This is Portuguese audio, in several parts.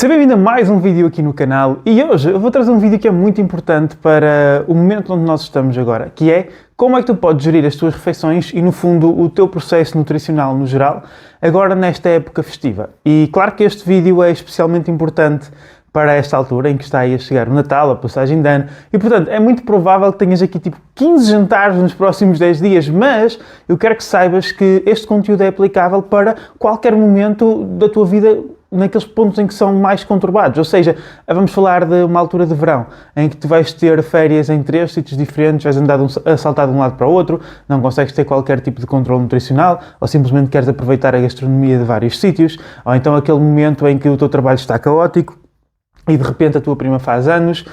Seja bem-vindo a mais um vídeo aqui no canal e hoje eu vou trazer um vídeo que é muito importante para o momento onde nós estamos agora, que é como é que tu podes gerir as tuas refeições e, no fundo, o teu processo nutricional no geral, agora nesta época festiva. E claro que este vídeo é especialmente importante para esta altura em que está aí a chegar o Natal, a passagem de ano, e portanto é muito provável que tenhas aqui tipo 15 jantares nos próximos 10 dias, mas eu quero que saibas que este conteúdo é aplicável para qualquer momento da tua vida, naqueles pontos em que são mais conturbados, ou seja, vamos falar de uma altura de verão, em que tu vais ter férias em 3 sítios diferentes, vais andar a saltar de um lado para o outro, não consegues ter qualquer tipo de controle nutricional, ou simplesmente queres aproveitar a gastronomia de vários sítios, ou então aquele momento em que o teu trabalho está caótico, e de repente a tua prima faz anos,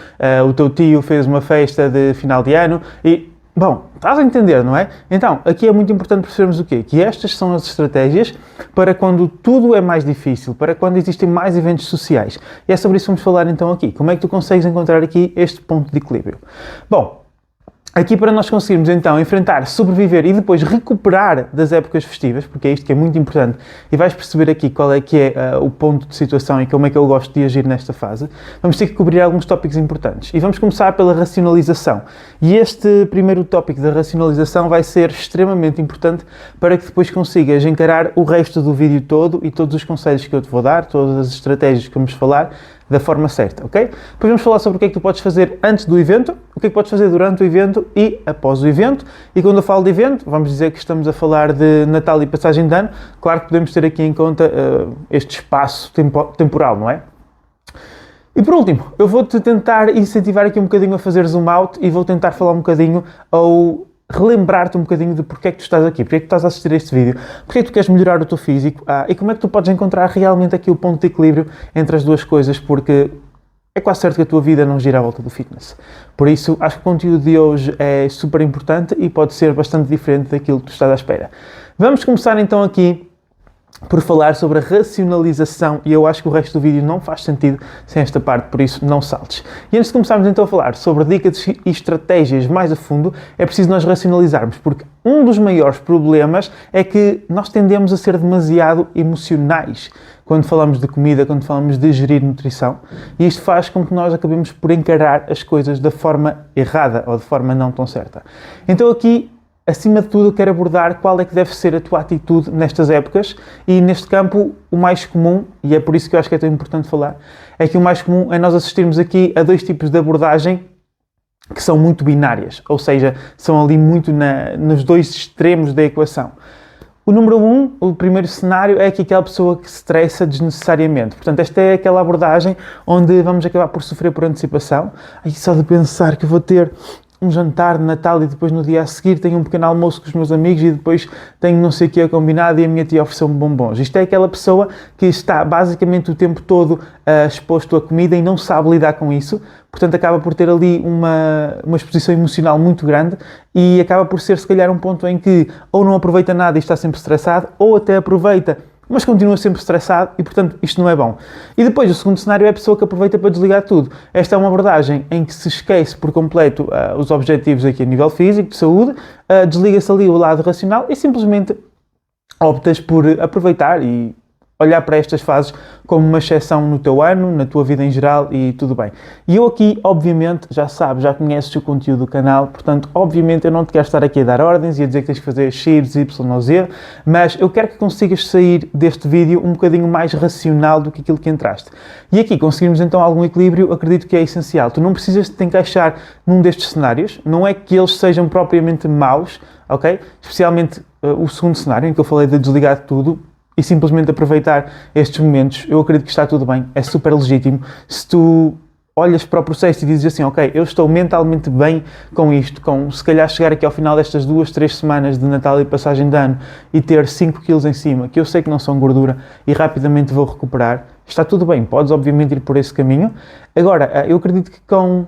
o teu tio fez uma festa de final de ano e, bom, estás a entender, não é? Então, aqui é muito importante percebermos o quê? Que estas são as estratégias para quando tudo é mais difícil, para quando existem mais eventos sociais. E é sobre isso que vamos falar então aqui. Como é que tu consegues encontrar aqui este ponto de equilíbrio? Bom, aqui para nós conseguirmos então enfrentar, sobreviver e depois recuperar das épocas festivas, porque é isto que é muito importante, e vais perceber aqui qual é que é o ponto de situação e como é que eu gosto de agir nesta fase, vamos ter que cobrir alguns tópicos importantes. E vamos começar pela racionalização. E este primeiro tópico da racionalização vai ser extremamente importante para que depois consigas encarar o resto do vídeo todo e todos os conselhos que eu te vou dar, todas as estratégias que vamos falar, da forma certa, ok? Depois vamos falar sobre o que é que tu podes fazer antes do evento, o que é que podes fazer durante o evento e após o evento. E quando eu falo de evento, vamos dizer que estamos a falar de Natal e passagem de ano. Claro que podemos ter aqui em conta este espaço temporal, não é? E por último, eu vou-te tentar incentivar aqui um bocadinho a fazer zoom out e vou tentar falar um bocadinho ou relembrar-te um bocadinho de porque é que tu estás aqui, porque é que tu estás a assistir a este vídeo, porque é que tu queres melhorar o teu físico e como é que tu podes encontrar realmente aqui o ponto de equilíbrio entre as duas coisas, porque é quase certo que a tua vida não gira à volta do fitness. Por isso, acho que o conteúdo de hoje é super importante e pode ser bastante diferente daquilo que tu estás à espera. Vamos começar então aqui por falar sobre a racionalização e eu acho que o resto do vídeo não faz sentido sem esta parte, por isso não saltes. E antes de começarmos então a falar sobre dicas e estratégias mais a fundo, é preciso nós racionalizarmos, porque um dos maiores problemas é que nós tendemos a ser demasiado emocionais quando falamos de comida, quando falamos de gerir nutrição, e isto faz com que nós acabemos por encarar as coisas da forma errada ou de forma não tão certa. Então aqui, acima de tudo, eu quero abordar qual é que deve ser a tua atitude nestas épocas e neste campo o mais comum, e é por isso que eu acho que é tão importante falar, é que o mais comum é nós assistirmos aqui a 2 tipos de abordagem que são muito binárias, ou seja, são ali muito nos 2 extremos da equação. O número 1, o primeiro cenário, é que aquela pessoa que se estressa desnecessariamente. Portanto, esta é aquela abordagem onde vamos acabar por sofrer por antecipação. Aí só de pensar que vou ter um jantar de Natal e depois no dia a seguir tenho um pequeno almoço com os meus amigos e depois tenho não sei o que é combinado e a minha tia ofereceu-me bombons. Isto é aquela pessoa que está basicamente o tempo todo exposto à comida e não sabe lidar com isso, portanto acaba por ter ali uma exposição emocional muito grande e acaba por ser se calhar um ponto em que ou não aproveita nada e está sempre estressado, ou até aproveita mas continua sempre estressado e, portanto, isto não é bom. E depois, o segundo cenário é a pessoa que aproveita para desligar tudo. Esta é uma abordagem em que se esquece por completo os objetivos aqui a nível físico, de saúde, desliga-se ali o lado racional e simplesmente optas por aproveitar e olhar para estas fases como uma exceção no teu ano, na tua vida em geral e tudo bem. E eu aqui, obviamente, já sabes, já conheces o conteúdo do canal, portanto, obviamente eu não te quero estar aqui a dar ordens e a dizer que tens que fazer X, Y ou Z, mas eu quero que consigas sair deste vídeo um bocadinho mais racional do que aquilo que entraste. E aqui conseguirmos então algum equilíbrio, acredito que é essencial. Tu não precisas de te encaixar num destes cenários, não é que eles sejam propriamente maus, ok? Especialmente o segundo cenário, em que eu falei de desligar tudo, e simplesmente aproveitar estes momentos, eu acredito que está tudo bem, é super legítimo. Se tu olhas para o processo e dizes assim, ok, eu estou mentalmente bem com isto, com se calhar chegar aqui ao final destas 2, 3 semanas de Natal e passagem de ano e ter 5 quilos em cima, que eu sei que não são gordura e rapidamente vou recuperar, está tudo bem, podes obviamente ir por esse caminho. Agora, eu acredito que com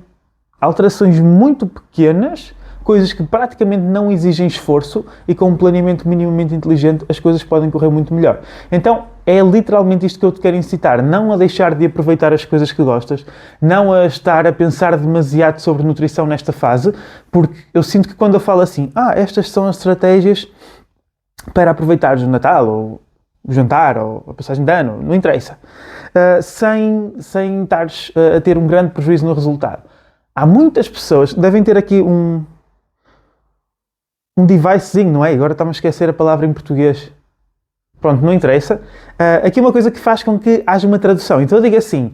alterações muito pequenas, coisas que praticamente não exigem esforço e com um planeamento minimamente inteligente as coisas podem correr muito melhor. Então é literalmente isto que eu te quero incitar, não a deixar de aproveitar as coisas que gostas, não a estar a pensar demasiado sobre nutrição nesta fase, porque eu sinto que quando eu falo assim, estas são as estratégias para aproveitar o Natal ou o jantar ou a passagem de ano, não interessa. sem estares a ter um grande prejuízo no resultado. Há muitas pessoas que devem ter aqui um devicezinho, não é? Agora está-me a esquecer a palavra em português. Pronto, não interessa. Aqui uma coisa que faz com que haja uma tradução. Então eu digo assim,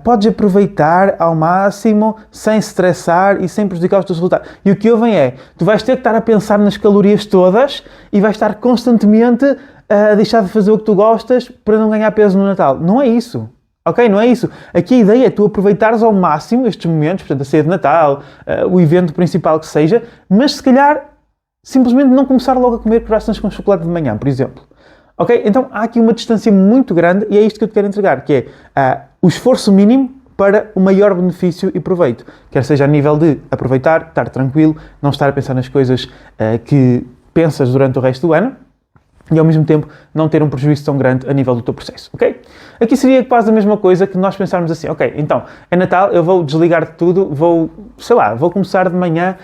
podes aproveitar ao máximo, sem estressar e sem prejudicar os teus resultados. E o que ouvem é, tu vais ter que estar a pensar nas calorias todas e vais estar constantemente a deixar de fazer o que tu gostas para não ganhar peso no Natal. Não é isso. Ok? Não é isso. Aqui a ideia é tu aproveitares ao máximo estes momentos, portanto a ceia de Natal, o evento principal que seja, mas se calhar simplesmente não começar logo a comer croissants com chocolate de manhã, por exemplo. Ok? Então há aqui uma distância muito grande e é isto que eu te quero entregar, que é o esforço mínimo para o maior benefício e proveito. Quer seja a nível de aproveitar, estar tranquilo, não estar a pensar nas coisas que pensas durante o resto do ano, e ao mesmo tempo não ter um prejuízo tão grande a nível do teu processo, ok? Aqui seria quase a mesma coisa que nós pensarmos assim, ok, então, é Natal, eu vou desligar de tudo, vou começar de manhã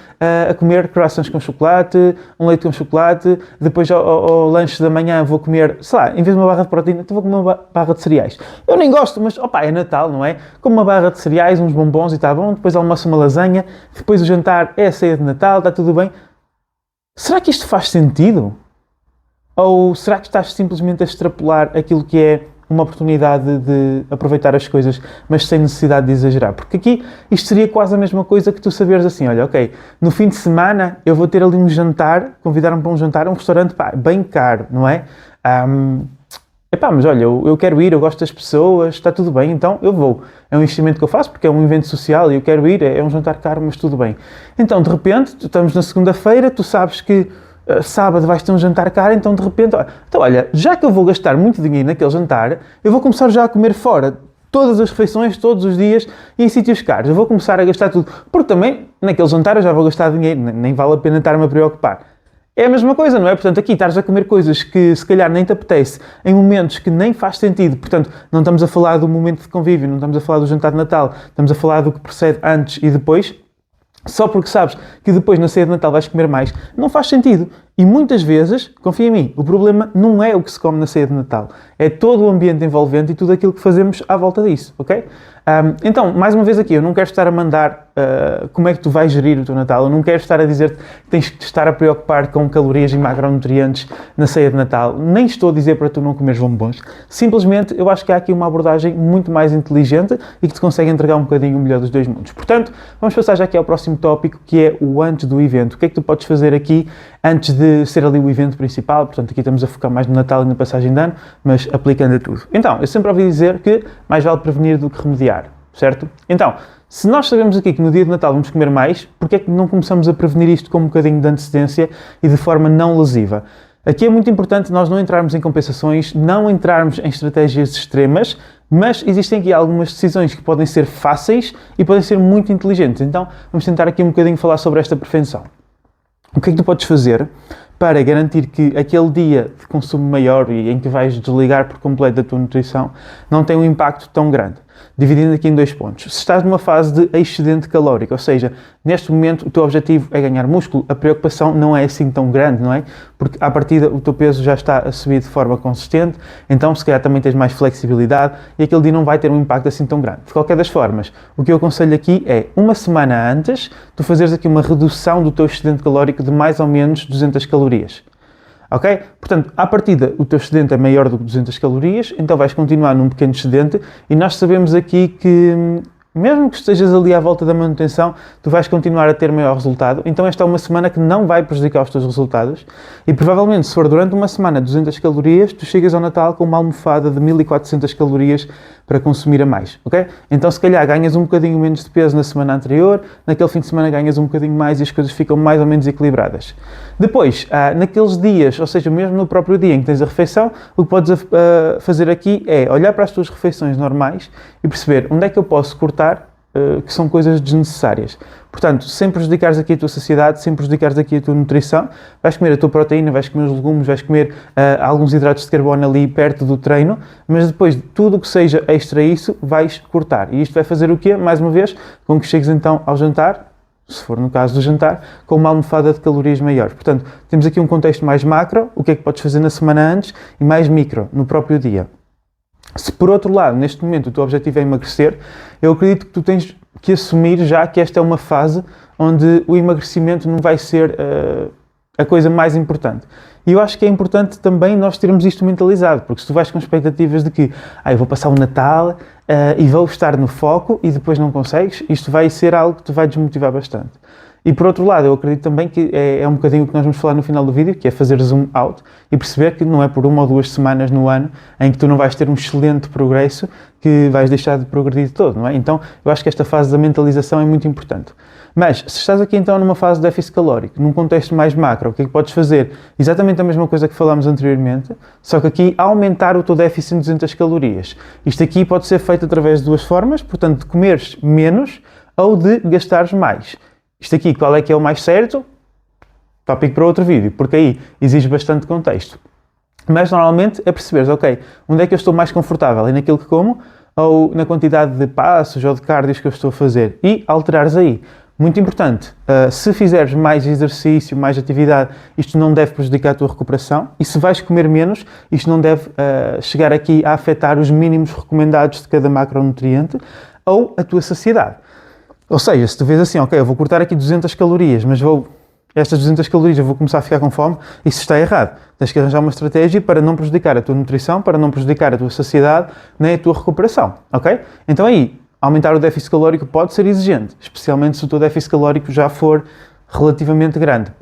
a comer croissants com chocolate, um leite com chocolate, depois ao lanche da manhã vou comer, em vez de uma barra de proteína, vou comer uma barra de cereais. Eu nem gosto, mas, é Natal, não é? Como uma barra de cereais, uns bombons e está bom, depois almoço uma lasanha, depois o jantar é a ceia de Natal, está tudo bem. Será que isto faz sentido? Ou será que estás simplesmente a extrapolar aquilo que é uma oportunidade de aproveitar as coisas, mas sem necessidade de exagerar? Porque aqui isto seria quase a mesma coisa que tu saberes assim, olha, ok, no fim de semana eu vou ter ali um jantar, convidaram-me para um jantar a um restaurante, bem caro, não é? Mas olha, eu quero ir, eu gosto das pessoas, está tudo bem, então eu vou. É um investimento que eu faço porque é um evento social e eu quero ir, é um jantar caro, mas tudo bem. Então, de repente, estamos na segunda-feira, tu sabes que sábado vais ter um jantar caro, então de repente, olha, já que eu vou gastar muito dinheiro naquele jantar, eu vou começar já a comer fora todas as refeições, todos os dias e em sítios caros. Eu vou começar a gastar tudo, porque também naquele jantar eu já vou gastar dinheiro, nem vale a pena estar-me a preocupar. É a mesma coisa, não é? Portanto, aqui estás a comer coisas que se calhar nem te apetece, em momentos que nem faz sentido. Portanto, não estamos a falar do momento de convívio, não estamos a falar do jantar de Natal, estamos a falar do que precede antes e depois. Só porque sabes que depois na ceia de Natal vais comer mais, não faz sentido. E muitas vezes, confia em mim, o problema não é o que se come na ceia de Natal. É todo o ambiente envolvente e tudo aquilo que fazemos à volta disso, ok? Então, mais uma vez aqui, eu não quero estar a mandar como é que tu vais gerir o teu Natal. Eu não quero estar a dizer-te que tens que estar a preocupar com calorias e macronutrientes na ceia de Natal. Nem estou a dizer para tu não comeres bombons. Simplesmente, eu acho que há aqui uma abordagem muito mais inteligente e que te consegue entregar um bocadinho o melhor dos dois mundos. Portanto, vamos passar já aqui ao próximo tópico, que é o antes do evento. O que é que tu podes fazer aqui antes de ser ali o evento principal? Portanto, aqui estamos a focar mais no Natal e na passagem de ano, mas aplicando a tudo. Então, eu sempre ouvi dizer que mais vale prevenir do que remediar, certo? Então, se nós sabemos aqui que no dia de Natal vamos comer mais, porque é que não começamos a prevenir isto com um bocadinho de antecedência e de forma não lesiva? Aqui é muito importante nós não entrarmos em compensações, não entrarmos em estratégias extremas, mas existem aqui algumas decisões que podem ser fáceis e podem ser muito inteligentes. Então, vamos tentar aqui um bocadinho falar sobre esta prevenção. O que é que tu podes fazer para garantir que aquele dia de consumo maior e em que vais desligar por completo da tua nutrição não tenha um impacto tão grande? Dividindo aqui em dois pontos. Se estás numa fase de excedente calórico, ou seja, neste momento o teu objetivo é ganhar músculo, a preocupação não é assim tão grande, não é? Porque à partida o teu peso já está a subir de forma consistente, então se calhar também tens mais flexibilidade e aquele dia não vai ter um impacto assim tão grande. De qualquer das formas, o que eu aconselho aqui é, uma semana antes, tu fazeres aqui uma redução do teu excedente calórico de mais ou menos 200 calorias. Ok? Portanto, à partida, o teu excedente é maior do que 200 calorias, então vais continuar num pequeno excedente e nós sabemos aqui que, mesmo que estejas ali à volta da manutenção, tu vais continuar a ter maior resultado. Então esta é uma semana que não vai prejudicar os teus resultados e provavelmente, se for durante uma semana 200 calorias, tu chegas ao Natal com uma almofada de 1400 calorias para consumir a mais, ok? Então se calhar ganhas um bocadinho menos de peso na semana anterior, naquele fim de semana ganhas um bocadinho mais e as coisas ficam mais ou menos equilibradas. Depois, naqueles dias, ou seja, mesmo no próprio dia em que tens a refeição, o que podes fazer aqui é olhar para as tuas refeições normais e perceber onde é que eu posso cortar que são coisas desnecessárias. Portanto, sem prejudicares aqui a tua saciedade, sem prejudicares aqui a tua nutrição, vais comer a tua proteína, vais comer os legumes, vais comer alguns hidratos de carbono ali perto do treino, mas depois tudo o que seja extra isso, vais cortar. E isto vai fazer o quê? Mais uma vez, com que chegues então ao jantar, se for no caso do jantar, com uma almofada de calorias maior. Portanto, temos aqui um contexto mais macro, o que é que podes fazer na semana antes, e mais micro, no próprio dia. Se por outro lado, neste momento, o teu objetivo é emagrecer, eu acredito que tu tens que assumir já que esta é uma fase onde o emagrecimento não vai ser a coisa mais importante. E eu acho que é importante também nós termos isto mentalizado, porque se tu vais com expectativas de que eu vou passar o Natal e vou estar no foco e depois não consegues, isto vai ser algo que te vai desmotivar bastante. E por outro lado, eu acredito também que é um bocadinho o que nós vamos falar no final do vídeo, que é fazer zoom out e perceber que não é por 1 ou 2 semanas no ano em que tu não vais ter um excelente progresso que vais deixar de progredir de todo, não é? Então, eu acho que esta fase da mentalização é muito importante. Mas, se estás aqui então numa fase de déficit calórico, num contexto mais macro, o que é que podes fazer? Exatamente a mesma coisa que falámos anteriormente, só que aqui aumentar o teu déficit em 200 calorias. Isto aqui pode ser feito através de 2 formas, portanto, de comeres menos ou de gastares mais. Isto aqui, qual é que é o mais certo? Tópico para outro vídeo, porque aí exige bastante contexto. Mas normalmente é perceberes, ok, onde é que eu estou mais confortável? É naquilo que como ou na quantidade de passos ou de cardios que eu estou a fazer? E alterares aí. Muito importante, se fizeres mais exercício, mais atividade, isto não deve prejudicar a tua recuperação. E se vais comer menos, isto não deve chegar aqui a afetar os mínimos recomendados de cada macronutriente ou a tua saciedade. Ou seja, se tu vês assim, ok, eu vou cortar aqui 200 calorias, mas estas 200 calorias eu vou começar a ficar com fome, isso está errado. Tens que arranjar uma estratégia para não prejudicar a tua nutrição, para não prejudicar a tua saciedade, nem a tua recuperação, ok? Então aí, aumentar o déficit calórico pode ser exigente, especialmente se o teu déficit calórico já for relativamente grande.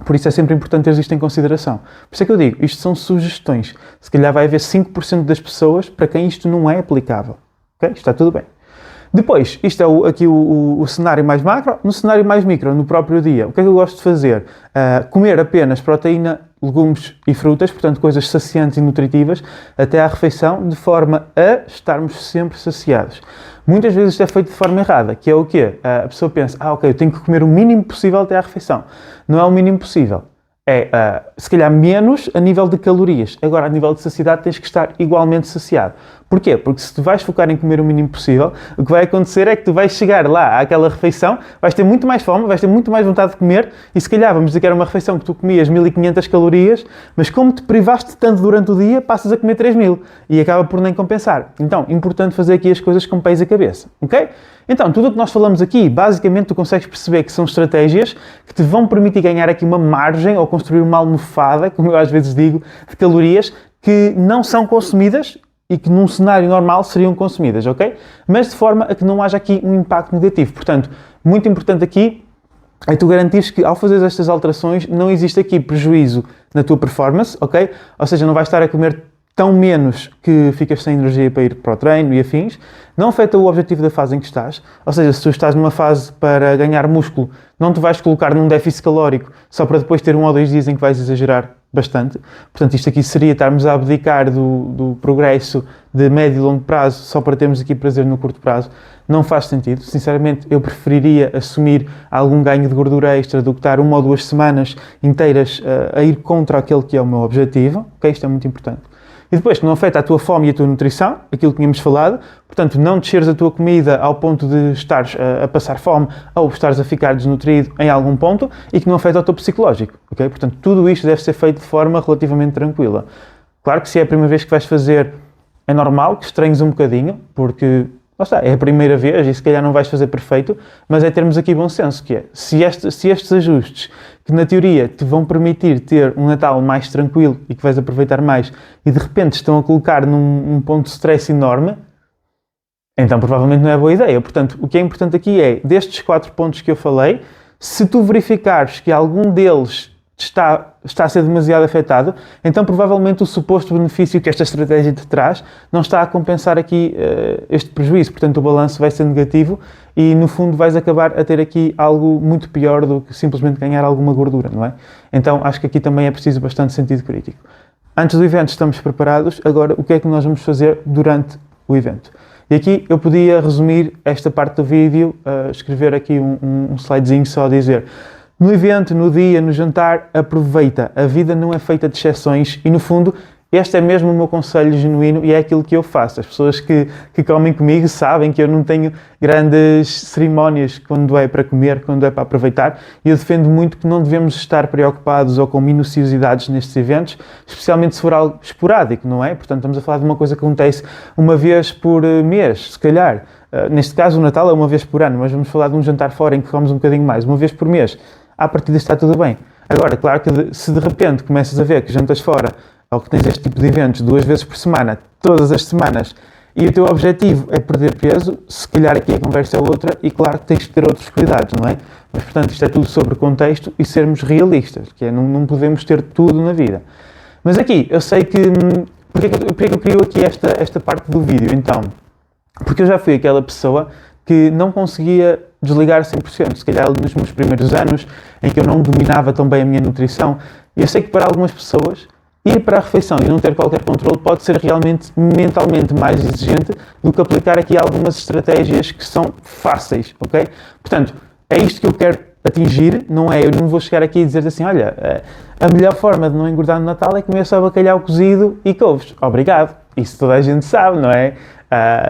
Por isso é sempre importante ter isto em consideração. Por isso é que eu digo, isto são sugestões. Se calhar vai haver 5% das pessoas para quem isto não é aplicável, ok? Está tudo bem. Depois, isto é aqui o cenário mais macro. No cenário mais micro, no próprio dia, o que é que eu gosto de fazer? Comer apenas proteína, legumes e frutas, portanto coisas saciantes e nutritivas, até à refeição, de forma a estarmos sempre saciados. Muitas vezes isto é feito de forma errada, que é o quê? A pessoa pensa, ok, eu tenho que comer o mínimo possível até à refeição. Não é o mínimo possível. É, se calhar, menos a nível de calorias. Agora, a nível de saciedade, tens que estar igualmente saciado. Porquê? Porque se tu vais focar em comer o mínimo possível, o que vai acontecer é que tu vais chegar lá àquela refeição, vais ter muito mais fome, vais ter muito mais vontade de comer e se calhar vamos dizer que era uma refeição que tu comias 1500 calorias, mas como te privaste tanto durante o dia, passas a comer 3000 e acaba por nem compensar. Então, importante fazer aqui as coisas com pés e cabeça, ok? Então, tudo o que nós falamos aqui, basicamente tu consegues perceber que são estratégias que te vão permitir ganhar aqui uma margem ou construir uma almofada, como eu às vezes digo, de calorias que não são consumidas e que num cenário normal seriam consumidas, ok? Mas de forma a que não haja aqui um impacto negativo. Portanto, muito importante aqui é tu garantires que ao fazer estas alterações não existe aqui prejuízo na tua performance, ok? Ou seja, não vais estar a comer tão menos que ficas sem energia para ir para o treino e afins, não afeta o objetivo da fase em que estás, ou seja, se tu estás numa fase para ganhar músculo, não te vais colocar num déficit calórico só para depois ter 1 ou 2 dias em que vais exagerar bastante. Portanto, isto aqui seria estarmos a abdicar do progresso de médio e longo prazo só para termos aqui prazer no curto prazo. Não faz sentido. Sinceramente, eu preferiria assumir algum ganho de gordura extra do que estar 1 ou 2 semanas inteiras a ir contra aquele que é o meu objetivo. Ok? Isto é muito importante. E depois, que não afeta a tua fome e a tua nutrição, aquilo que tínhamos falado, portanto, não desceres a tua comida ao ponto de estares a passar fome ou estares a ficar desnutrido em algum ponto e que não afeta o teu psicológico, ok? Portanto, tudo isto deve ser feito de forma relativamente tranquila. Claro que se é a primeira vez que vais fazer, é normal que estranhes um bocadinho, porque, lá está, é a primeira vez e se calhar não vais fazer perfeito, mas é termos aqui bom senso, que é, se estes ajustes que na teoria te vão permitir ter um Natal mais tranquilo e que vais aproveitar mais e de repente estão a colocar num ponto de stress enorme, então provavelmente não é boa ideia. Portanto, o que é importante aqui é, destes 4 pontos que eu falei, se tu verificares que algum deles está a ser demasiado afetado, então provavelmente o suposto benefício que esta estratégia te traz não está a compensar aqui este prejuízo. Portanto, o balanço vai ser negativo e, no fundo, vais acabar a ter aqui algo muito pior do que simplesmente ganhar alguma gordura, não é? Então, acho que aqui também é preciso bastante sentido crítico. Antes do evento estamos preparados, agora o que é que nós vamos fazer durante o evento? E aqui eu podia resumir esta parte do vídeo, escrever aqui um slidezinho só a dizer: no evento, no dia, no jantar, aproveita. A vida não é feita de exceções e, no fundo, este é mesmo o meu conselho genuíno e é aquilo que eu faço. As pessoas que comem comigo sabem que eu não tenho grandes cerimónias quando é para comer, quando é para aproveitar, e eu defendo muito que não devemos estar preocupados ou com minuciosidades nestes eventos, especialmente se for algo esporádico, não é? Portanto, estamos a falar de uma coisa que acontece uma vez por mês, se calhar. Neste caso, o Natal é uma vez por ano, mas vamos falar de um jantar fora em que comes um bocadinho mais, uma vez por mês. À partida está tudo bem. Agora, claro que se de repente começas a ver que jantas fora ou que tens este tipo de eventos 2 vezes por semana, todas as semanas, e o teu objetivo é perder peso, se calhar aqui a conversa é outra e claro que tens que ter outros cuidados, não é? Mas, portanto, isto é tudo sobre contexto e sermos realistas, que é, não podemos ter tudo na vida. Mas aqui, eu sei que... Porque eu crio aqui esta parte do vídeo, então? Porque eu já fui aquela pessoa que não conseguia desligar 100%, se calhar nos meus primeiros anos, em que eu não dominava tão bem a minha nutrição. E eu sei que para algumas pessoas, ir para a refeição e não ter qualquer controle pode ser realmente mentalmente mais exigente do que aplicar aqui algumas estratégias que são fáceis, ok? Portanto, é isto que eu quero atingir, não é? Eu não vou chegar aqui e dizer assim, olha, a melhor forma de não engordar no Natal é comer só bacalhau cozido e couves. Obrigado. Isso toda a gente sabe, não é?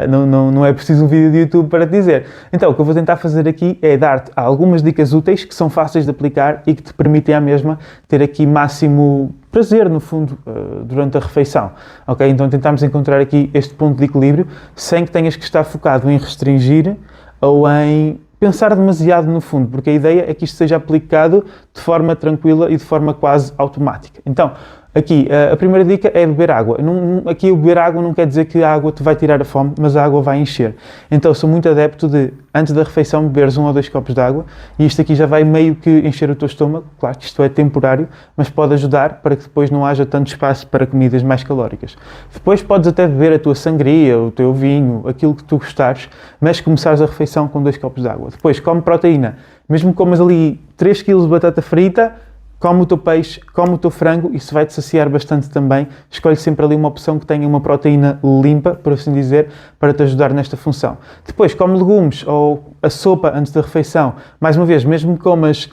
Não é preciso um vídeo de YouTube para te dizer. Então, o que eu vou tentar fazer aqui é dar-te algumas dicas úteis que são fáceis de aplicar e que te permitem à mesma ter aqui máximo prazer, no fundo, durante a refeição. Ok? Então, tentamos encontrar aqui este ponto de equilíbrio sem que tenhas que estar focado em restringir ou em pensar demasiado no fundo, porque a ideia é que isto seja aplicado de forma tranquila e de forma quase automática. Então, aqui, a primeira dica é beber água. Aqui o beber água não quer dizer que a água te vai tirar a fome, mas a água vai encher. Então, sou muito adepto de, antes da refeição, beberes 1 ou 2 copos de água e isto aqui já vai meio que encher o teu estômago. Claro que isto é temporário, mas pode ajudar para que depois não haja tanto espaço para comidas mais calóricas. Depois podes até beber a tua sangria, o teu vinho, aquilo que tu gostares, mas começares a refeição com 2 copos de água. Depois, come proteína. Mesmo que comas ali 3 kg de batata frita, come o teu peixe, come o teu frango, isso vai-te saciar bastante também. Escolhe sempre ali uma opção que tenha uma proteína limpa, por assim dizer, para te ajudar nesta função. Depois, come legumes ou a sopa antes da refeição. Mais uma vez, mesmo que comas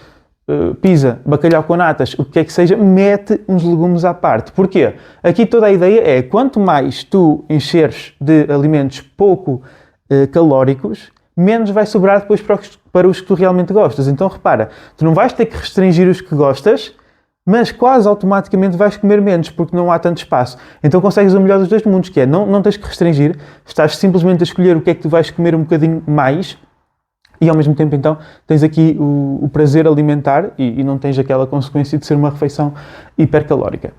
pizza, bacalhau com natas, o que é que seja, mete uns legumes à parte. Porquê? Aqui toda a ideia é, quanto mais tu encheres de alimentos pouco calóricos, menos vai sobrar depois para os que tu realmente gostas. Então repara, tu não vais ter que restringir os que gostas, mas quase automaticamente vais comer menos, porque não há tanto espaço. Então consegues o melhor dos dois mundos, que é, não tens que restringir, estás simplesmente a escolher o que é que tu vais comer um bocadinho mais, e ao mesmo tempo então tens aqui o prazer alimentar e não tens aquela consequência de ser uma refeição hipercalórica.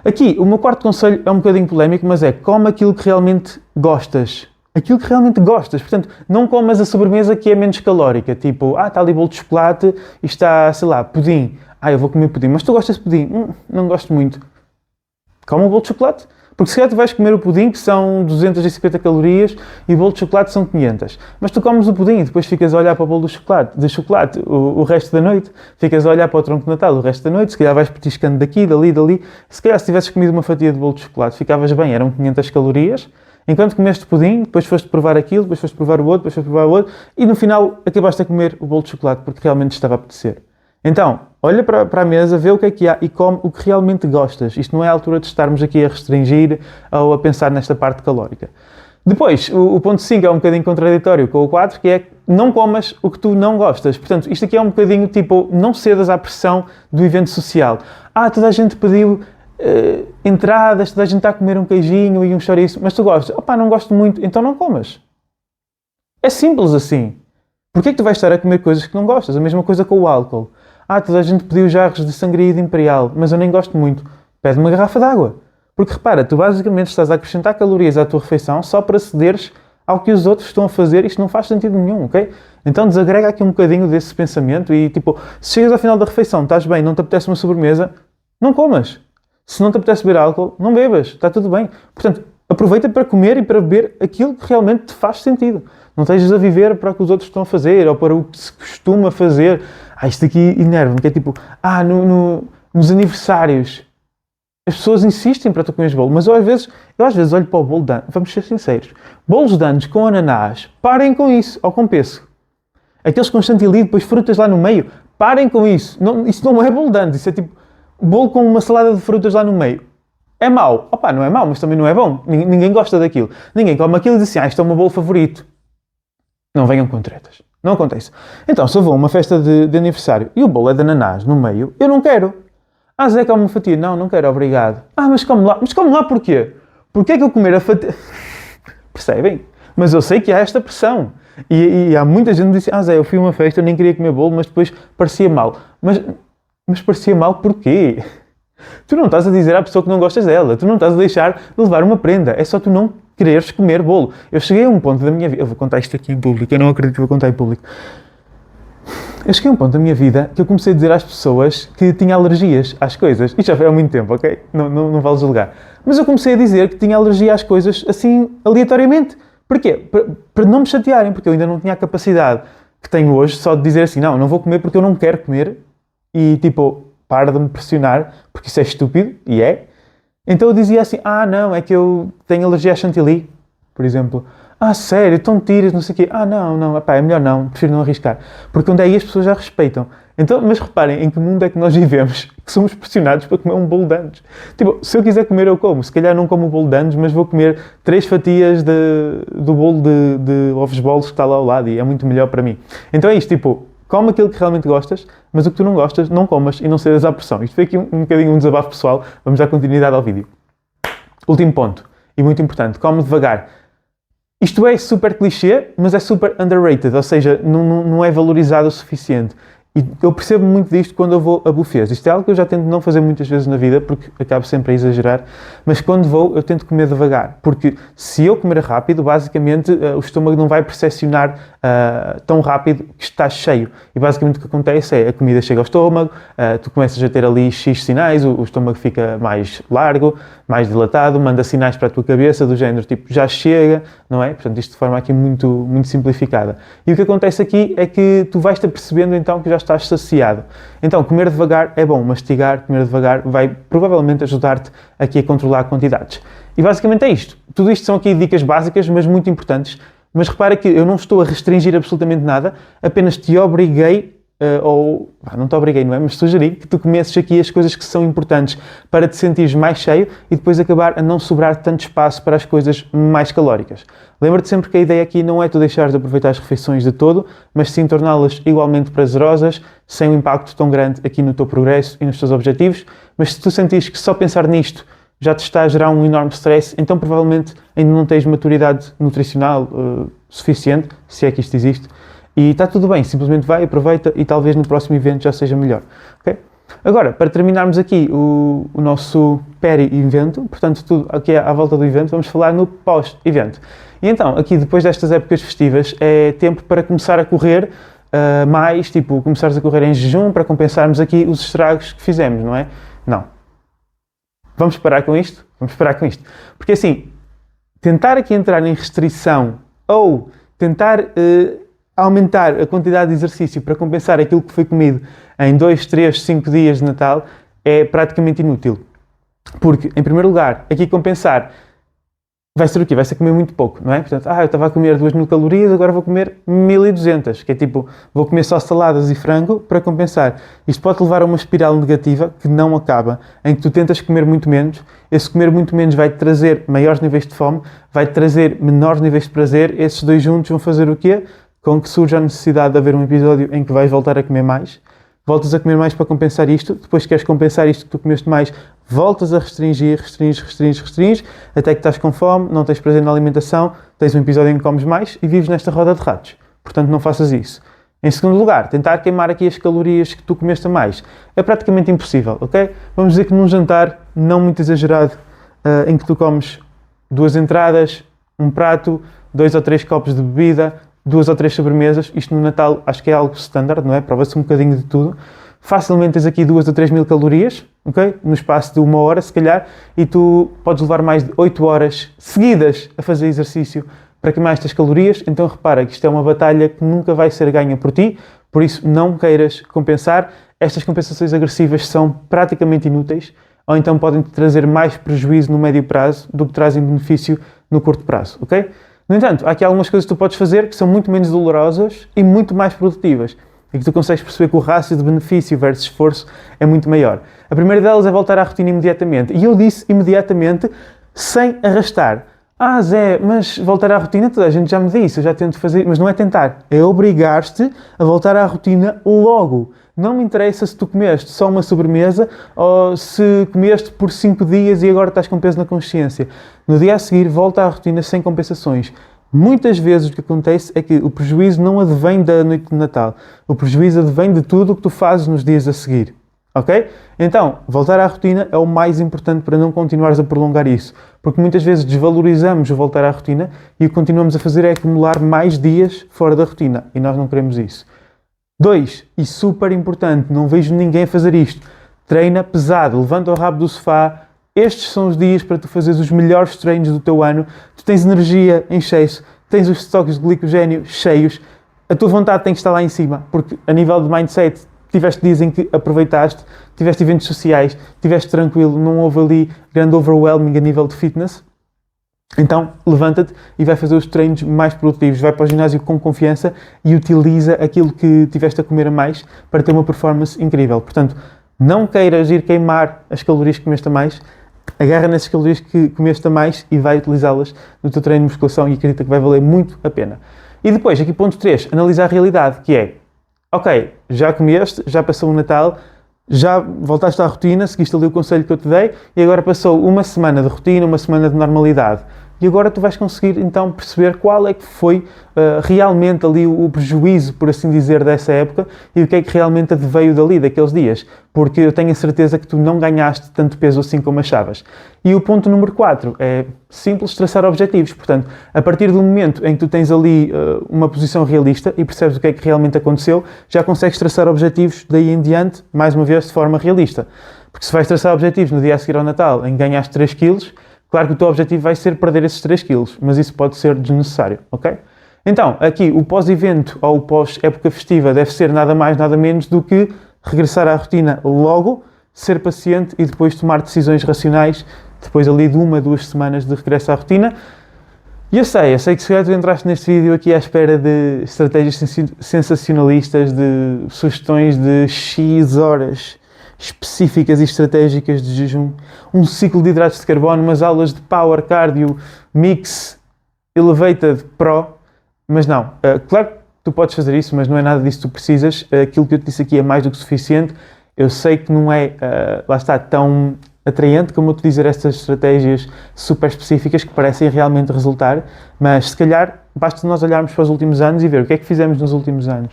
Aqui, o meu quarto conselho é um bocadinho polémico, mas é, come aquilo que realmente gostas. Aquilo que realmente gostas. Portanto, não comas a sobremesa que é menos calórica. Tipo, está ali bolo de chocolate e está, sei lá, pudim. Eu vou comer pudim. Mas tu gostas de pudim? Não gosto muito. Come o bolo de chocolate. Porque se calhar tu vais comer o pudim, que são 250 calorias, e o bolo de chocolate são 500. Mas tu comes o pudim e depois ficas a olhar para o bolo de chocolate o resto da noite. Ficas a olhar para o tronco de Natal o resto da noite. Se calhar vais petiscando daqui, dali. Se calhar se tivesses comido uma fatia de bolo de chocolate, ficavas bem. Eram 500 calorias. Enquanto comeste pudim, depois foste provar aquilo, depois foste provar o outro, depois foste provar o outro, e no final acabaste a comer o bolo de chocolate porque realmente estava a apetecer. Então, olha para a mesa, vê o que há e come o que realmente gostas. Isto não é a altura de estarmos aqui a restringir ou a pensar nesta parte calórica. Depois, o ponto 5 é um bocadinho contraditório com o 4, que é não comas o que tu não gostas. Portanto, isto aqui é um bocadinho tipo, não cedas à pressão do evento social. Toda a gente pediu entradas, toda a gente está a comer um queijinho e um chouriço, mas tu gostas. Não gosto muito, então não comas. É simples assim. Porquê é que tu vais estar a comer coisas que não gostas? A mesma coisa com o álcool. Toda a gente pediu jarros de sangria de imperial, mas eu nem gosto muito. Pede uma garrafa de água. Porque repara, tu basicamente estás a acrescentar calorias à tua refeição só para cederes ao que os outros estão a fazer. Isto não faz sentido nenhum, ok? Então desagrega aqui um bocadinho desse pensamento e tipo, se chegas ao final da refeição, estás bem, não te apetece uma sobremesa, não comas. Se não te apetece beber álcool, não bebas, está tudo bem. Portanto, aproveita para comer e para beber aquilo que realmente te faz sentido. Não estejas a viver para o que os outros estão a fazer ou para o que se costuma fazer. Isto aqui enerva-me, que é tipo, nos aniversários as pessoas insistem para tu comeres bolo, mas eu às vezes olho para o bolo de anos, vamos ser sinceros, bolos de anos com ananás, parem com isso, ou com pêssego. Aqueles com chantilly, depois frutas lá no meio, parem com isso. Isso não é bolo de anos, isso é tipo bolo com uma salada de frutas lá no meio. É mau? Opa, não é mau, mas também não é bom. Ninguém gosta daquilo. Ninguém come aquilo e diz assim, isto é o meu bolo favorito. Não venham com tretas. Não acontece. Então, se eu vou a uma festa de aniversário e o bolo é de ananás no meio, eu não quero. Ah, Zé, come uma fatia. Não, não quero, obrigado. Ah, mas come lá. Mas come lá porquê? Porquê é que eu comer a fatia... Percebem? Mas eu sei que há esta pressão. E há muita gente que diz, Zé, eu fui a uma festa, eu nem queria comer bolo, mas depois parecia mal. Mas parecia mal porquê? Tu não estás a dizer à pessoa que não gostas dela. Tu não estás a deixar de levar uma prenda. É só tu não quereres comer bolo. Eu cheguei a um ponto da minha vida... Eu vou contar isto aqui em público. Eu não acredito que vou contar em público. Eu cheguei a um ponto da minha vida que eu comecei a dizer às pessoas que tinha alergias às coisas. Isto já foi há muito tempo, ok? Não vale julgar. Mas eu comecei a dizer que tinha alergia às coisas assim, aleatoriamente. Porquê? Para não me chatearem, porque eu ainda não tinha a capacidade que tenho hoje só de dizer assim, não vou comer porque eu não quero comer. E tipo, para de me pressionar, porque isso é estúpido, e é. Então eu dizia assim, não, é que eu tenho alergia a chantilly, por exemplo. Sério, então tiras, não sei o quê. Não, é melhor não, prefiro não arriscar. Porque onde é aí as pessoas já respeitam. Então, mas reparem, em que mundo é que nós vivemos que somos pressionados para comer um bolo de anos? Tipo, se eu quiser comer, eu como. Se calhar não como o bolo de anos, mas vou comer 3 fatias do bolo de ovos bolos que está lá ao lado e é muito melhor para mim. Então é isto, tipo, come aquilo que realmente gostas, mas o que tu não gostas, não comas e não cedas à pressão. Isto foi aqui um bocadinho um desabafo pessoal. Vamos dar continuidade ao vídeo. Último ponto, e muito importante, come devagar. Isto é super clichê, mas é super underrated, ou seja, não é valorizado o suficiente. E eu percebo muito disto quando eu vou a buffets. Isto é algo que eu já tento não fazer muitas vezes na vida, porque acabo sempre a exagerar, mas quando vou, eu tento comer devagar. Porque se eu comer rápido, basicamente, o estômago não vai percepcionar tão rápido que está cheio. E basicamente o que acontece é, a comida chega ao estômago, tu começas a ter ali X sinais, o estômago fica mais largo, mais dilatado, manda sinais para a tua cabeça do género, tipo, já chega, não é? Portanto, isto de forma aqui muito simplificada. E o que acontece aqui é que tu vais-te apercebendo então que já estás saciado. Então, comer devagar é bom, mastigar, comer devagar vai provavelmente ajudar-te aqui a controlar quantidades. E basicamente é isto. Tudo isto são aqui dicas básicas, mas muito importantes. Mas repara que eu não estou a restringir absolutamente nada, apenas te obriguei, não te obriguei, não é? Mas sugeri que tu comesses aqui as coisas que são importantes para te sentires mais cheio e depois acabar a não sobrar tanto espaço para as coisas mais calóricas. Lembra-te sempre que a ideia aqui não é tu deixares de aproveitar as refeições de todo, mas sim torná-las igualmente prazerosas, sem um impacto tão grande aqui no teu progresso e nos teus objetivos. Mas se tu sentires que só pensar nisto já te está a gerar um enorme stress, então provavelmente ainda não tens maturidade nutricional suficiente, se é que isto existe, e está tudo bem, simplesmente vai, aproveita e talvez no próximo evento já seja melhor. Okay? Agora, para terminarmos aqui o nosso peri-evento, portanto tudo aqui à volta do evento, vamos falar no pós-evento. E então, aqui depois destas épocas festivas, é tempo para começar a correr mais, tipo, começares a correr em jejum para compensarmos aqui os estragos que fizemos, não é? Não. Vamos parar com isto? Vamos parar com isto. Porque assim, tentar aqui entrar em restrição ou tentar aumentar a quantidade de exercício para compensar aquilo que foi comido em 2, 3, 5 dias de Natal é praticamente inútil. Porque, em primeiro lugar, aqui compensar vai ser o quê? Vai ser comer muito pouco, não é? Portanto, eu estava a comer 2.000 calorias, agora vou comer 1.200, que é tipo, vou comer só saladas e frango para compensar. Isto pode levar a uma espiral negativa que não acaba, em que tu tentas comer muito menos, esse comer muito menos vai-te trazer maiores níveis de fome, vai-te trazer menores níveis de prazer, esses dois juntos vão fazer o quê? Com que surja a necessidade de haver um episódio em que vais voltar a comer mais, voltas a comer mais para compensar isto, depois queres compensar isto que tu comeste mais, voltas a restringes, até que estás com fome, não tens prazer na alimentação, tens um episódio em que comes mais e vives nesta roda de ratos. Portanto, não faças isso. Em segundo lugar, tentar queimar aqui as calorias que tu comeste a mais. É praticamente impossível, ok? Vamos dizer que num jantar não muito exagerado, em que tu comes 2 entradas, um prato, 2 ou 3 copos de bebida, 2 ou 3 sobremesas, isto no Natal acho que é algo standard, não é? Prova-se um bocadinho de tudo. Facilmente tens aqui 2 ou 3 mil calorias, ok? No espaço de 1 hora, se calhar, e tu podes levar mais de 8 horas seguidas a fazer exercício para queimar estas calorias. Então repara que isto é uma batalha que nunca vai ser ganha por ti, por isso não queiras compensar. Estas compensações agressivas são praticamente inúteis, ou então podem-te trazer mais prejuízo no médio prazo do que trazem benefício no curto prazo, ok? No entanto, há aqui algumas coisas que tu podes fazer que são muito menos dolorosas e muito mais produtivas. e que tu consegues perceber que o rácio de benefício versus esforço é muito maior. A primeira delas é voltar à rotina imediatamente. E eu disse imediatamente, sem arrastar. Ah, Zé, mas voltar à rotina, toda a gente já me disse, eu já tento fazer, mas não é tentar, é obrigar-te a voltar à rotina logo. Não me interessa se tu comeste só uma sobremesa ou se comeste por 5 dias e agora estás com peso na consciência. No dia a seguir, volta à rotina sem compensações. Muitas vezes o que acontece é que o prejuízo não advém da noite de Natal. O prejuízo advém de tudo o que tu fazes nos dias a seguir. Ok? Então, voltar à rotina é o mais importante para não continuares a prolongar isso. Porque muitas vezes desvalorizamos o voltar à rotina e o que continuamos a fazer é acumular mais dias fora da rotina. E nós não queremos isso. 2, e super importante, não vejo ninguém fazer isto. Treina pesado, levanta o rabo do sofá. Estes são os dias para tu fazeres os melhores treinos do teu ano. Tu tens energia em excesso, tens os estoques de glicogênio cheios. A tua vontade tem que estar lá em cima, porque a nível de mindset, tiveste dias em que aproveitaste, tiveste eventos sociais, estiveste tranquilo, não houve ali grande overwhelming a nível de fitness. Então, levanta-te e vai fazer os treinos mais produtivos, vai para o ginásio com confiança e utiliza aquilo que tiveste a comer a mais para ter uma performance incrível. Portanto, não queiras ir queimar as calorias que comeste a mais, agarra nessas calorias que comeste a mais e vai utilizá-las no teu treino de musculação e acredita que vai valer muito a pena. E depois, aqui ponto 3, analisar a realidade, que é, ok, já comeste, já passou o Natal, já voltaste à rotina, seguiste ali o conselho que eu te dei e agora passou uma semana de rotina, uma semana de normalidade. E agora tu vais conseguir então perceber qual é que foi realmente ali o prejuízo, por assim dizer, dessa época e o que é que realmente veio dali, daqueles dias. Porque eu tenho a certeza que tu não ganhaste tanto peso assim como achavas. E o ponto número 4 é simples, traçar objetivos. Portanto, a partir do momento em que tu tens ali uma posição realista e percebes o que é que realmente aconteceu, já consegues traçar objetivos daí em diante, mais uma vez, de forma realista. Porque se vais traçar objetivos no dia a seguir ao Natal em que ganhaste 3 quilos, claro que o teu objetivo vai ser perder esses 3 quilos, mas isso pode ser desnecessário, ok? Então, aqui, o pós-evento ou o pós-época festiva deve ser nada mais, nada menos do que regressar à rotina logo, ser paciente e depois tomar decisões racionais, depois ali de 1 a 2 semanas de regresso à rotina. E eu sei que se calhar tu entraste neste vídeo aqui à espera de estratégias sensacionalistas, de sugestões de X horas específicas e estratégicas de jejum, um ciclo de hidratos de carbono, umas aulas de Power Cardio, Mix, Elevated Pro, mas não. Claro que tu podes fazer isso, mas não é nada disso que tu precisas. Aquilo que eu te disse aqui é mais do que suficiente. Eu sei que não é, lá está, tão atraente como eu te dizer estas estratégias super específicas que parecem realmente resultar, mas se calhar basta nós olharmos para os últimos anos e ver o que é que fizemos nos últimos anos.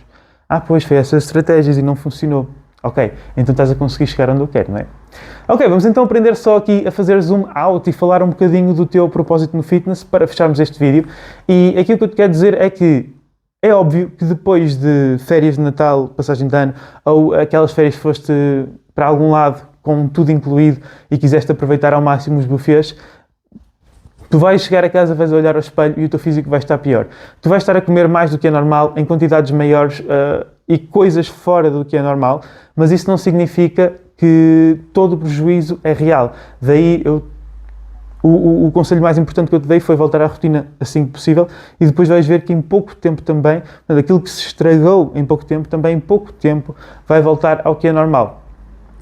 Ah, pois, foi essas estratégias e não funcionou. Ok, então estás a conseguir chegar onde eu quero, não é? Ok, vamos então aprender só aqui a fazer zoom out e falar um bocadinho do teu propósito no fitness para fecharmos este vídeo. E aquilo que eu te quero dizer é que é óbvio que depois de férias de Natal, passagem de ano, ou aquelas férias que foste para algum lado com tudo incluído e quiseste aproveitar ao máximo os buffets, tu vais chegar a casa, vais olhar ao espelho e o teu físico vai estar pior. Tu vais estar a comer mais do que é normal, em quantidades maiores e coisas fora do que é normal, mas isso não significa que todo o prejuízo é real. Daí o conselho mais importante que eu te dei foi voltar à rotina assim que possível e depois vais ver que em pouco tempo também, aquilo que se estragou em pouco tempo, também em pouco tempo vai voltar ao que é normal.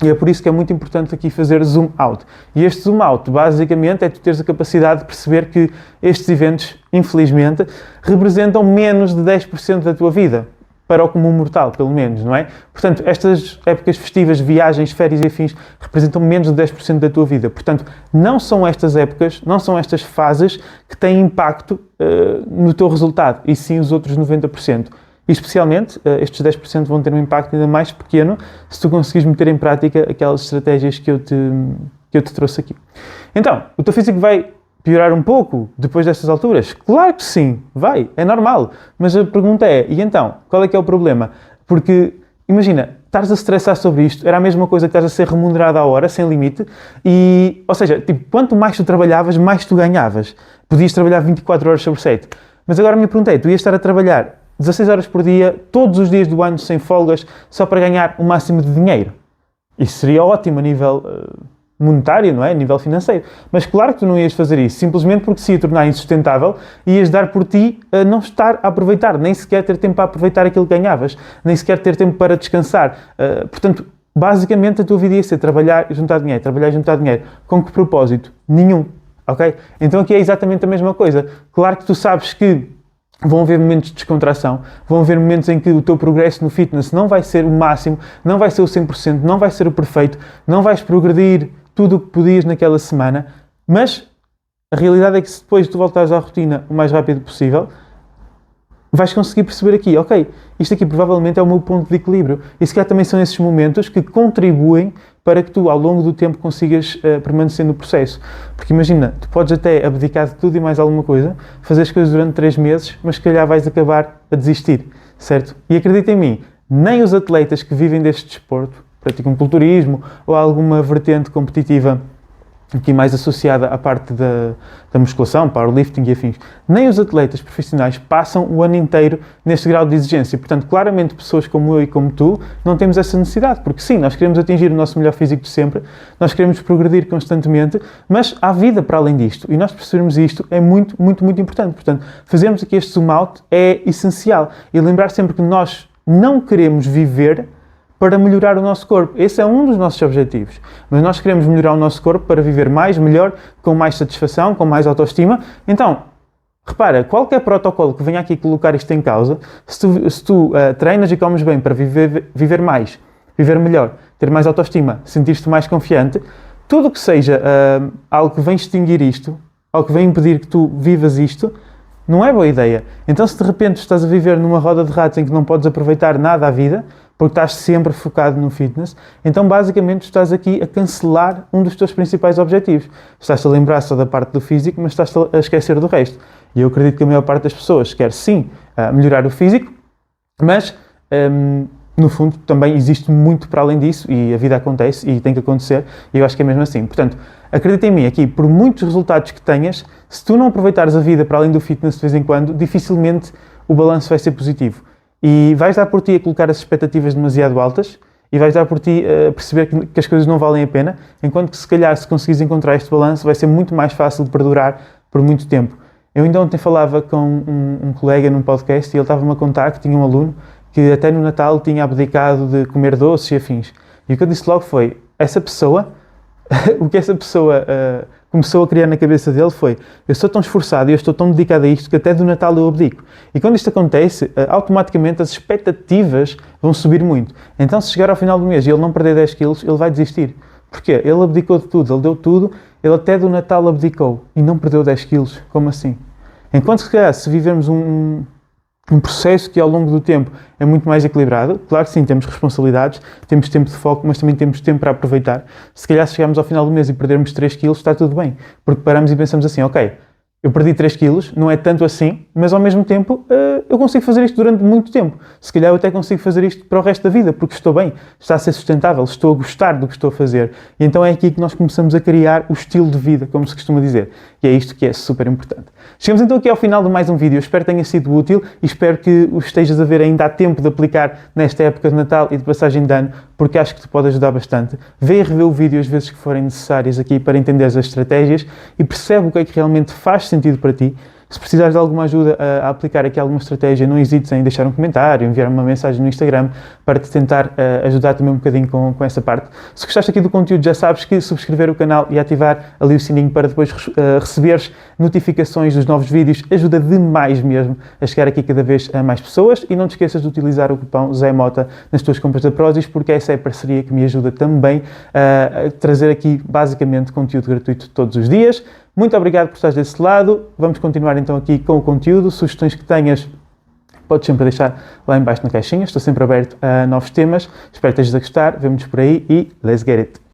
E é por isso que é muito importante aqui fazer zoom out. E este zoom out, basicamente, é tu teres a capacidade de perceber que estes eventos, infelizmente, representam menos de 10% da tua vida. Para o comum mortal, pelo menos, não é? Portanto, estas épocas festivas, viagens, férias e afins, representam menos de 10% da tua vida. Portanto, não são estas épocas, não são estas fases que têm impacto no teu resultado, e sim os outros 90%. E especialmente, estes 10% vão ter um impacto ainda mais pequeno se tu conseguires meter em prática aquelas estratégias que eu te trouxe aqui. Então, o teu físico vai piorar um pouco depois destas alturas? Claro que sim, vai, é normal. Mas a pergunta é, e então, qual é que é o problema? Porque, imagina, estares a estressar sobre isto, era a mesma coisa que estás a ser remunerado à hora, sem limite, e, ou seja, tipo, quanto mais tu trabalhavas, mais tu ganhavas. Podias trabalhar 24 horas sobre 7. Mas agora a minha pergunta é, tu ias estar a trabalhar 16 horas por dia, todos os dias do ano, sem folgas, só para ganhar o máximo de dinheiro? Isso seria ótimo a nível monetária, não é? A nível financeiro. Mas claro que tu não ias fazer isso, simplesmente porque se ia tornar insustentável e ias dar por ti a não estar a aproveitar, nem sequer ter tempo para aproveitar aquilo que ganhavas, nem sequer ter tempo para descansar. Portanto, basicamente a tua vida ia ser trabalhar e juntar dinheiro, trabalhar e juntar dinheiro. Com que propósito? Nenhum. Ok? Então aqui é exatamente a mesma coisa. Claro que tu sabes que vão haver momentos de descontração, vão haver momentos em que o teu progresso no fitness não vai ser o máximo, não vai ser o 100%, não vai ser o perfeito, não vais progredir tudo o que podias naquela semana, mas a realidade é que se depois tu voltares à rotina o mais rápido possível, vais conseguir perceber aqui, ok, isto aqui provavelmente é o meu ponto de equilíbrio. E se calhar também são esses momentos que contribuem para que tu, ao longo do tempo, consigas permanecer no processo. Porque imagina, tu podes até abdicar de tudo e mais alguma coisa, fazer as coisas durante 3 meses, mas se calhar vais acabar a desistir, certo? E acredita em mim, nem os atletas que vivem deste desporto, praticam culturismo ou alguma vertente competitiva aqui mais associada à parte da musculação, powerlifting e afins, nem os atletas profissionais passam o ano inteiro neste grau de exigência. Portanto, claramente pessoas como eu e como tu não temos essa necessidade, porque sim, nós queremos atingir o nosso melhor físico de sempre, nós queremos progredir constantemente, mas há vida para além disto e nós percebermos isto é muito, muito, muito importante. Portanto, fazermos aqui este zoom out é essencial e lembrar sempre que nós não queremos viver para melhorar o nosso corpo. Esse é um dos nossos objetivos. Mas nós queremos melhorar o nosso corpo para viver mais, melhor, com mais satisfação, com mais autoestima. Então, repara, qualquer protocolo que venha aqui colocar isto em causa, se tu treinas e comes bem para viver mais, viver melhor, ter mais autoestima, sentir-te mais confiante, tudo o que seja algo que vem extinguir isto, algo que vem impedir que tu vivas isto, não é boa ideia. Então, se de repente estás a viver numa roda de ratos em que não podes aproveitar nada à vida, porque estás sempre focado no fitness, então basicamente estás aqui a cancelar um dos teus principais objetivos. Estás-te a lembrar só da parte do físico, mas estás a esquecer do resto. E eu acredito que a maior parte das pessoas quer sim melhorar o físico, mas no fundo também existe muito para além disso e a vida acontece e tem que acontecer e eu acho que é mesmo assim. Portanto, acredita em mim aqui, por muitos resultados que tenhas, se tu não aproveitares a vida para além do fitness de vez em quando, dificilmente o balanço vai ser positivo. E vais dar por ti a colocar as expectativas demasiado altas e vais dar por ti a perceber que as coisas não valem a pena, enquanto que se calhar se conseguires encontrar este balanço vai ser muito mais fácil de perdurar por muito tempo. Eu ainda ontem falava com um colega num podcast e ele estava-me a contar que tinha um aluno que até no Natal tinha abdicado de comer doces e afins. E o que eu disse logo foi, essa pessoa, o que essa pessoa começou a criar na cabeça dele foi, eu sou tão esforçado e eu estou tão dedicado a isto que até do Natal eu abdico. E quando isto acontece, automaticamente as expectativas vão subir muito. Então se chegar ao final do mês e ele não perder 10 quilos, ele vai desistir. Porquê? Ele abdicou de tudo, ele deu tudo, ele até do Natal abdicou e não perdeu 10 quilos. Como assim? Enquanto se vivermos um processo que ao longo do tempo é muito mais equilibrado, claro que sim, temos responsabilidades, temos tempo de foco, mas também temos tempo para aproveitar. Se calhar se chegarmos ao final do mês e perdermos 3 quilos, está tudo bem, porque paramos e pensamos assim, ok, eu perdi 3 quilos, não é tanto assim, mas ao mesmo tempo eu consigo fazer isto durante muito tempo. Se calhar eu até consigo fazer isto para o resto da vida, porque estou bem, está a ser sustentável, estou a gostar do que estou a fazer. E então é aqui que nós começamos a criar o estilo de vida, como se costuma dizer. E é isto que é super importante. Chegamos então aqui ao final de mais um vídeo. Eu espero que tenha sido útil e espero que o estejas a ver ainda há tempo de aplicar nesta época de Natal e de passagem de ano, porque acho que te pode ajudar bastante. Vê e revê o vídeo as vezes que forem necessárias aqui para entender as estratégias e percebe o que é que realmente faz sentido para ti. Se precisares de alguma ajuda a aplicar aqui alguma estratégia, não hesites em deixar um comentário, enviar uma mensagem no Instagram para te tentar ajudar também um bocadinho com essa parte. Se gostaste aqui do conteúdo, já sabes que subscrever o canal e ativar ali o sininho para depois receberes notificações dos novos vídeos ajuda demais mesmo a chegar aqui cada vez a mais pessoas. E não te esqueças de utilizar o cupom ZEMOTA nas tuas compras da Prozis, porque essa é a parceria que me ajuda também a trazer aqui basicamente conteúdo gratuito todos os dias. Muito obrigado por estares desse lado. Vamos continuar então aqui com o conteúdo. Sugestões que tenhas, podes sempre deixar lá em baixo na caixinha. Estou sempre aberto a novos temas. Espero que estejas a gostar. Vemo-nos por aí e let's get it!